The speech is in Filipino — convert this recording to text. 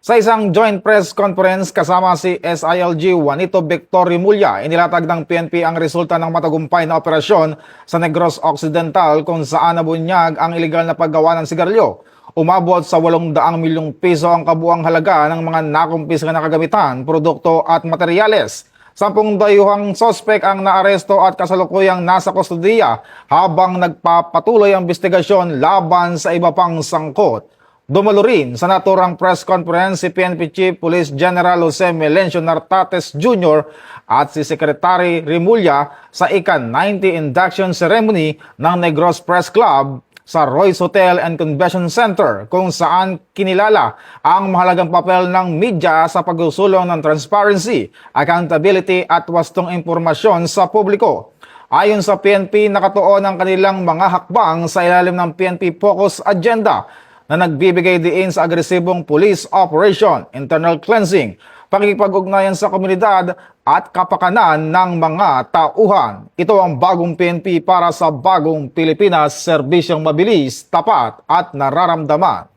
Sa isang joint press conference kasama si SILG Juanito Victor Rimulya, inilatag ng PNP ang resulta ng matagumpay na operasyon sa Negros Occidental kung saan nabunyag ang ilegal na paggawa ng sigarilyo. Umabot sa 800 milyong piso ang kabuang halaga ng mga nakumpiska na kagamitan, produkto at materyales. 10 dayuhang sospek ang naaresto at kasalukuyang nasa kustodiya habang nagpapatuloy ang investigasyon laban sa iba pang sangkot. Dumalo rin sa naturang press conference si PNP Chief Police General Jose Melencio Nartates Jr. at si Secretary Rimulya sa ika-90 induction ceremony ng Negros Press Club sa Royce Hotel and Convention Center kung saan kinilala ang mahalagang papel ng media sa pagsusulong ng transparency, accountability at wastong impormasyon sa publiko. Ayon sa PNP, nakatuon ang kanilang mga hakbang sa ilalim ng PNP Focus Agenda na nagbibigay diin sa agresibong police operation, internal cleansing, pakikipag-ugnayan sa komunidad at kapakanan ng mga tauhan. Ito ang bagong PNP para sa bagong Pilipinas, serbisyong mabilis, tapat at nararamdaman.